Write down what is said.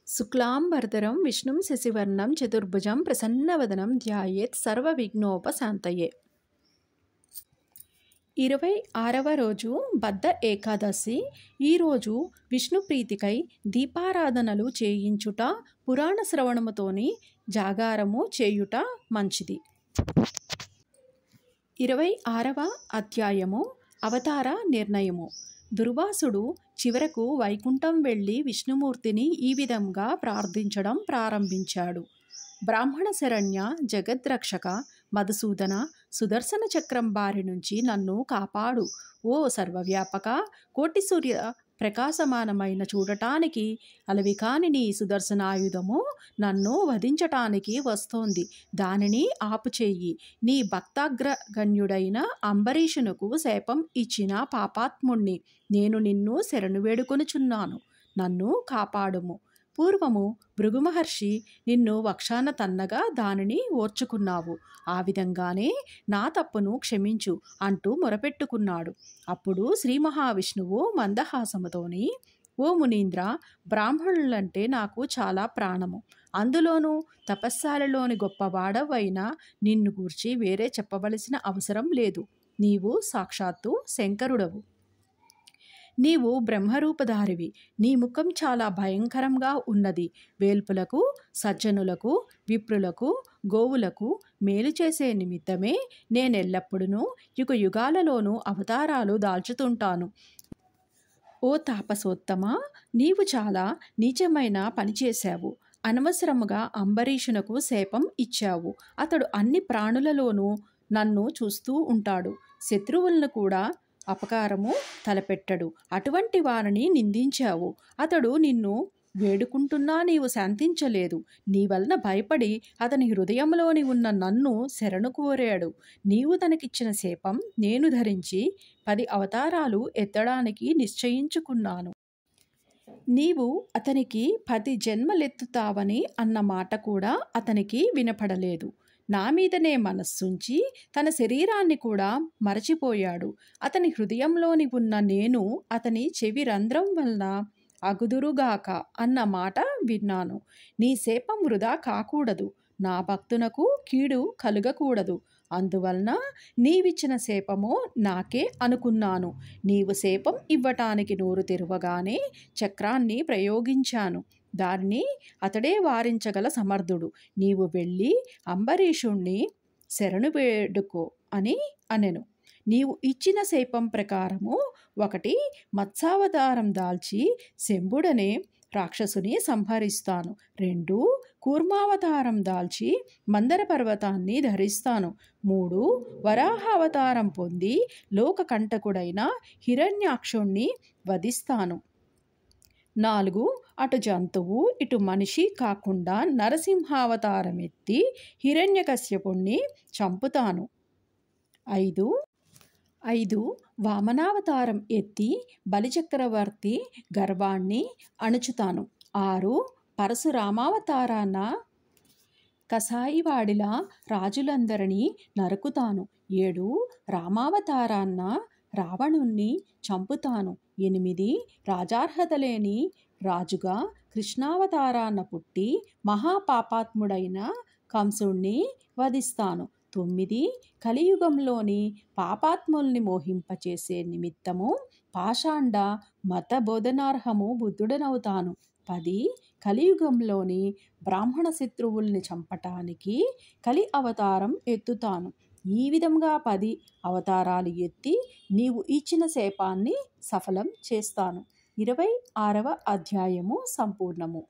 శుక్లాంబరధరం విష్ణుం శశివర్ణం చతుర్భుజం ప్రసన్నవదనం ధ్యాయేత్ సర్వవిఘ్నోపశాంతయే. 26వ రోజు బద్ధ ఏకాదశి. ఈరోజు విష్ణు ప్రీతికై దీపారాధనలు చేయించుట, పురాణ శ్రవణముతోని జాగారము చేయుట మంచిది. 26వ అధ్యాయము అవతార నిర్ణయము. దుర్వాసుడు చివరకు వైకుంఠం వెళ్ళి విష్ణుమూర్తిని ఈ విధంగా ప్రార్థించడం ప్రారంభించాడు. బ్రాహ్మణ శరణ్య జగద్రక్షక మధుసూదన, సుదర్శన చక్రం బారి నుంచి నన్ను కాపాడు. ఓ సర్వవ్యాపక, కోటి సూర్య ప్రకాశమానమైన చూడటానికి అలవికాని నీ సుదర్శనాయుధము నన్ను వధించటానికి వస్తోంది. దానిని ఆపుచేయి. నీ భక్తాగ్రగణ్యుడైన అంబరీషునకు శాపం ఇచ్చిన పాపాత్ముణ్ణి నేను నిన్ను శరణు వేడుకొనుచున్నాను. నన్ను కాపాడుము. పూర్వము భృగు మహర్షి నిన్ను వక్షాన తన్నగా దానిని ఓర్చుకున్నావు. ఆ విధంగానే నా తప్పును క్షమించు అంటూ మొరపెట్టుకున్నాడు. అప్పుడు శ్రీ మహావిష్ణువు మందహాసముతోని, ఓ మునీంద్ర, బ్రాహ్మణులంటే నాకు చాలా ప్రాణము. అందులోనూ తపస్సాలలోని గొప్పవాడవైన నిన్ను గూర్చి వేరే చెప్పవలసిన అవసరం లేదు. నీవు సాక్షాత్తు శంకరుడవు. నీవు బ్రహ్మరూపధారివి. నీ ముఖం చాలా భయంకరంగా ఉన్నది. వేల్పులకు, సజ్జనులకు, విప్రులకు, గోవులకు మేలు చేసే నిమిత్తమే నేనెల్లప్పుడూ యుగ యుగాలలోనూ అవతారాలు దాల్చుతుంటాను. ఓ తాపసోత్తమ, నీవు చాలా నీచమైన పని చేశావు. అనవసరముగా అంబరీషునకు శాపం ఇచ్చావు. అతడు అన్ని ప్రాణులలోనూ నన్ను చూస్తూ ఉంటాడు. శత్రువులను కూడా అపకారము తలపెట్టడు. అటువంటి వారిని నిందించావు. అతడు నిన్ను వేడుకుంటున్నా నీవు శాంతించలేదు. నీ వలన భయపడి అతని హృదయంలోని ఉన్న నన్ను శరణు కోరాడు. నీవు తనకిచ్చిన శాపం నేను ధరించి 10 అవతారాలు ఎత్తడానికి నిశ్చయించుకున్నాను. నీవు అతనికి 10 జన్మలెత్తుతావని అన్న మాట కూడా అతనికి వినపడలేదు. నా మీదనే మనస్సుంచి తన శరీరాన్ని కూడా మరచిపోయాడు. అతని హృదయంలోని ఉన్న నేను అతని చెవి రంధ్రం వలన అగుదురుగాక అన్న మాట విన్నాను. నీ శాపం వృధా కాకూడదు. నా భక్తునకు కీడు కలుగకూడదు. అందువలన నీవిచ్చిన శాపము నాకే అనుకున్నాను. నీవు శాపం ఇవ్వటానికి నోరు తెరవగానే చక్రాన్ని ప్రయోగించాను. దాన్ని అతడే వారించగల సమర్థుడు. నీవు వెళ్ళి అంబరీషుణ్ణి శరణు వేడుకో అని అనెను. నీవు ఇచ్చిన శాపం ప్రకారము 1 మత్స్యావతారం దాల్చి శంభుడనే రాక్షసుని సంహరిస్తాను. 2 కూర్మావతారం దాల్చి మందర పర్వతాన్ని ధరిస్తాను. 3 వరాహావతారం పొంది లోకకంటకుడైన హిరణ్యాక్షుణ్ణి వధిస్తాను. 4 అటు జంతువు ఇటు మనిషి కాకుండా నరసింహావతారం ఎత్తి హిరణ్యకశ్యపుణ్ణి చంపుతాను. 5 వామనావతారం ఎత్తి బలిచక్రవర్తి గర్వాన్ని అణుచుతాను. 6 పరశురామావతారాన కసాయివాడిలా రాజులందరినీ నరుకుతాను. 7 రామావతారాన్న రావణుణ్ణి చంపుతాను. 8 రాజార్హత లేని రాజుగా కృష్ణావతారాన పుట్టి మహాపాపాత్ముడైన కంసుణ్ణి వధిస్తాను. 9 కలియుగంలోని పాపాత్ముల్ని మోహింపచేసే నిమిత్తము పాషాండ మత బోధనార్హము బుద్ధుడనవుతాను. 10 కలియుగంలోని బ్రాహ్మణ శత్రువుల్ని చంపటానికి కలి అవతారం ఎత్తుతాను. ఈ విధంగా 10 అవతారాలు ఎత్తి నీవు ఇచ్చిన శాపాన్ని సఫలం చేస్తాను. 26వ అధ్యాయము సంపూర్ణము.